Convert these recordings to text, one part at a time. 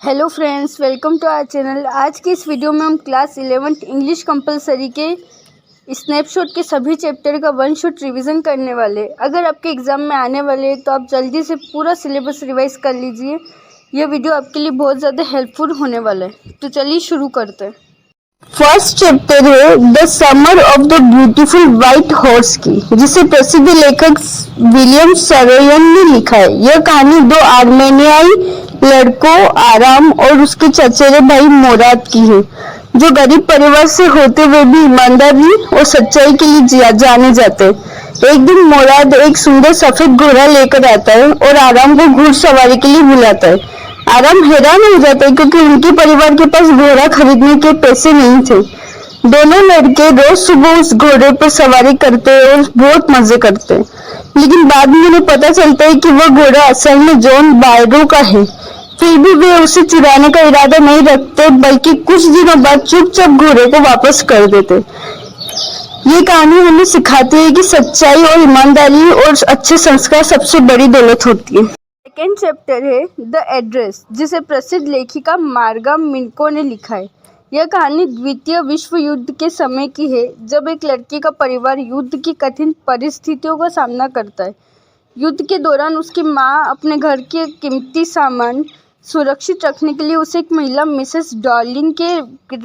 Hello friends, welcome to our channel. आज की इस वीडियो में हम क्लास 11th इंग्लिश कंपलसरी के स्नैपशॉट के सभी चैप्टर का वन शॉट रिवीजन करने वाले। अगर आपके एग्ज़ाम में आने वाले हैं तो आप जल्दी से पूरा सिलेबस रिवाइज कर लीजिए। यह वीडियो आपके लिए बहुत ज़्यादा हेल्पफुल होने वाला है। तो चलिए शुरू करते हैं। फर्स्ट चैप्टर है the summer of the beautiful white horse की, जिसे प्रसिद्ध लेखक विलियम सरोयन ने लिखा है। यह कहानी दो आर्मेनियाई लड़कों आराम और उसके चचेरे भाई मोराद की है, जो गरीब परिवार से होते हुए भी ईमानदारी और सच्चाई के लिए जाने जाते हैं। एक दिन मोराद एक सुंदर सफेद घोड़ा लेकर आता है और आराम को घुड़सवारी के लिए बुलाता है। आराम हैरान हो जाता है क्योंकि उनके परिवार के पास घोड़ा खरीदने के पैसे नहीं थे। दोनों लड़के रोज सुबह उस घोड़े पर सवारी करते और बहुत मजे करते, लेकिन बाद में उन्हें पता चलता है कि वह घोड़ा असल में जॉन बायरो का है। फिर भी वे उसे चुराने का इरादा नहीं रखते, बल्कि कुछ दिनों बाद चुपचाप घोड़े को वापस कर देते। ये कहानी हमें सिखाती है कि सच्चाई और ईमानदारी और अच्छे संस्कार सबसे बड़ी दौलत होती है। सेकेंड चैप्टर है द एड्रेस, जिसे प्रसिद्ध लेखिका मार्गा मिन्को ने लिखा है। यह कहानी द्वितीय विश्व युद्ध के समय की है, जब एक लड़की का परिवार युद्ध की कठिन परिस्थितियों का सामना करता है। युद्ध के दौरान उसकी माँ अपने घर के कीमती सामान सुरक्षित रखने के लिए उसे एक महिला मिसेस डॉर्लिंग के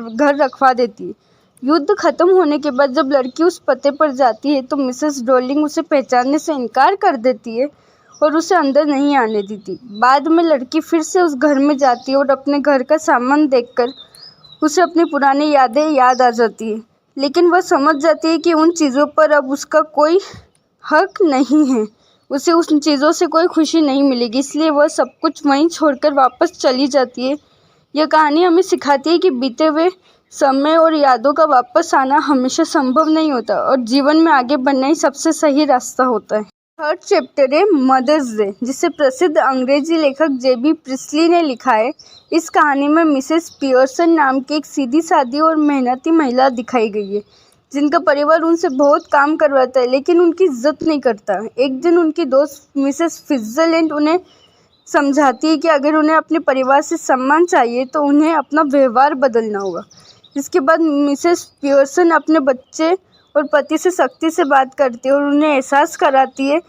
घर रखवा देती है। युद्ध खत्म होने के बाद जब लड़की उस पते पर जाती है तो मिसेस डॉर्लिंग उसे पहचानने से इनकार कर देती है और उसे अंदर नहीं आने देती। बाद में लड़की फिर से उस घर में जाती है और अपने घर का सामान देखकर उसे अपनी पुरानी यादें याद आ जाती है, लेकिन वह समझ जाती है कि उन चीज़ों पर अब उसका कोई हक नहीं है। उसे उन चीज़ों से कोई खुशी नहीं मिलेगी, इसलिए वह सब कुछ वहीं छोड़कर वापस चली जाती है। यह कहानी हमें सिखाती है कि बीते हुए समय और यादों का वापस आना हमेशा संभव नहीं होता और जीवन में आगे बढ़ना ही सबसे सही रास्ता होता है। थर्ड चैप्टर है मदर्स डे, जिसे प्रसिद्ध अंग्रेजी लेखक जेबी प्रिस्टली ने लिखा है। इस कहानी में मिसेस पियर्सन नाम की एक सीधी सादी और मेहनती महिला दिखाई गई है, जिनका परिवार उनसे बहुत काम करवाता है लेकिन उनकी इज्जत नहीं करता। एक दिन उनकी दोस्त मिसेस फिट्जरलैंड उन्हें समझाती है कि अगर उन्हें अपने परिवार से सम्मान चाहिए तो उन्हें अपना व्यवहार बदलना होगा। इसके बाद मिसेस पियर्सन अपने बच्चे और पति से सख्ती से बात करती है और उन्हें एहसास कराती है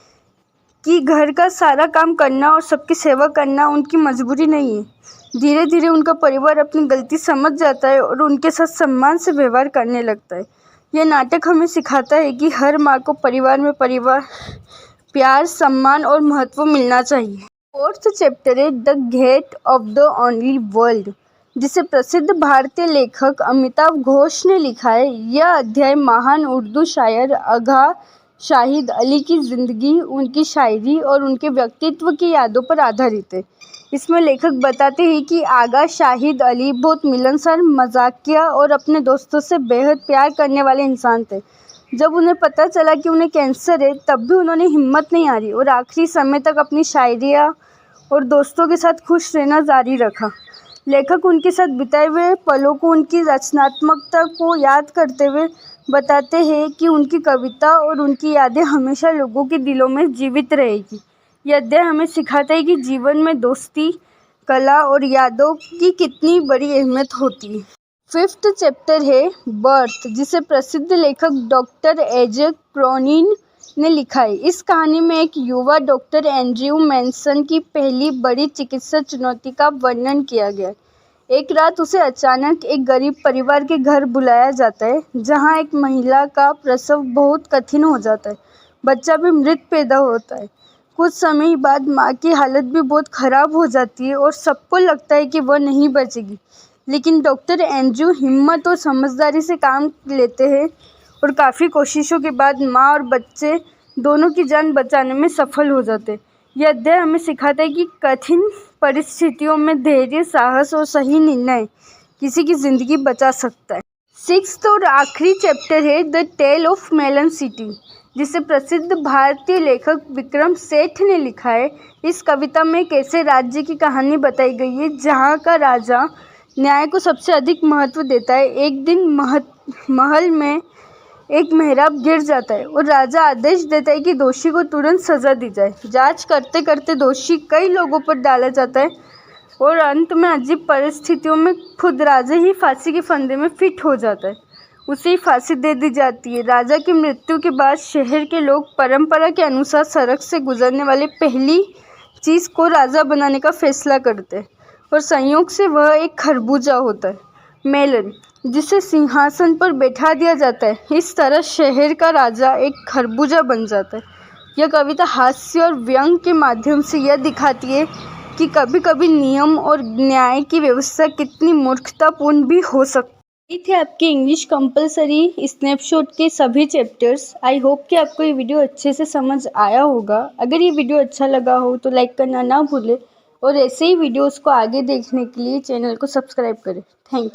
कि घर का सारा काम करना और सबकी सेवा करना उनकी मजबूरी नहीं है। धीरे धीरे उनका परिवार अपनी गलती समझ जाता है और उनके साथ सम्मान से व्यवहार करने लगता है। यह नाटक हमें सिखाता है कि हर माँ को परिवार में प्यार, सम्मान और महत्व मिलना चाहिए। फोर्थ चैप्टर है the gate of the only world, जिसे प्रसिद्ध भारतीय लेखक अमिताभ घोष ने लिखा है। यह अध्याय महान उर्दू शायर आगा शाहिद अली की ज़िंदगी, उनकी शायरी और उनके व्यक्तित्व की यादों पर आधारित है। इसमें लेखक बताते हैं कि आगा शाहिद अली बहुत मिलनसार, मजाकिया और अपने दोस्तों से बेहद प्यार करने वाले इंसान थे। जब उन्हें पता चला कि उन्हें कैंसर है, तब भी उन्होंने हिम्मत नहीं हारी और आखिरी समय तक अपनी शायरिया और दोस्तों के साथ खुश रहना जारी रखा। लेखक उनके साथ बिताए हुए पलों को उनकी रचनात्मकता को याद करते हुए बताते हैं कि उनकी कविता और उनकी यादें हमेशा लोगों के दिलों में जीवित रहेगी। यह अध्याय हमें सिखाता है कि जीवन में दोस्ती, कला और यादों की कितनी बड़ी अहमियत होती है। फिफ्थ चैप्टर है बर्थ, जिसे प्रसिद्ध लेखक डॉक्टर एजेक क्रोनिन ने लिखा है। इस कहानी में एक युवा डॉक्टर एंड्रयू मैनसन की पहली बड़ी चिकित्सा चुनौती का वर्णन किया गया है। एक रात उसे अचानक एक गरीब परिवार के घर बुलाया जाता है, जहां एक महिला का प्रसव बहुत कठिन हो जाता है। बच्चा भी मृत पैदा होता है। कुछ समय बाद माँ की हालत भी बहुत खराब हो जाती है और सबको लगता है कि वह नहीं बचेगी, लेकिन डॉक्टर एंड्रयू हिम्मत और समझदारी से काम लेते हैं और काफ़ी कोशिशों के बाद माँ और बच्चे दोनों की जान बचाने में सफल हो जाते हैं। यह अध्याय हमें सिखाता है कि कठिन परिस्थितियों में धैर्य, साहस और सही निर्णय किसी की ज़िंदगी बचा सकता है। सिक्स्थ और आखिरी चैप्टर है the tale of melon city, जिसे प्रसिद्ध भारतीय लेखक विक्रम सेठ ने लिखा है। इस कविता में एक ऐसे राज्य की कहानी बताई गई है जहाँ का राजा न्याय को सबसे अधिक महत्व देता है। एक दिन महल में एक मेहराब गिर जाता है और राजा आदेश देता है कि दोषी को तुरंत सजा दी जाए। जांच करते करते दोषी कई लोगों पर डाला जाता है और अंत में अजीब परिस्थितियों में खुद राजा ही फांसी के फंदे में फिट हो जाता है। उसे ही फांसी दे दी जाती है। राजा की मृत्यु के बाद शहर के लोग परंपरा के अनुसार सड़क से गुजरने वाली पहली चीज़ को राजा बनाने का फैसला करते हैं और संयोग से वह एक खरबूजा होता है, मेलन, जिसे सिंहासन पर बैठा दिया जाता है। इस तरह शहर का राजा एक खरबूजा बन जाता है। यह कविता हास्य और व्यंग के माध्यम से यह दिखाती है कि कभी कभी नियम और न्याय की व्यवस्था कितनी मूर्खतापूर्ण भी हो सकती है। ये थे आपके इंग्लिश कंपलसरी स्नैपशॉट के सभी चैप्टर्स। आई होप कि आपको ये वीडियो अच्छे से समझ आया होगा। अगर ये वीडियो अच्छा लगा हो तो लाइक करना ना भूलें और ऐसे ही वीडियोस को आगे देखने के लिए चैनल को सब्सक्राइब करें। Thank you.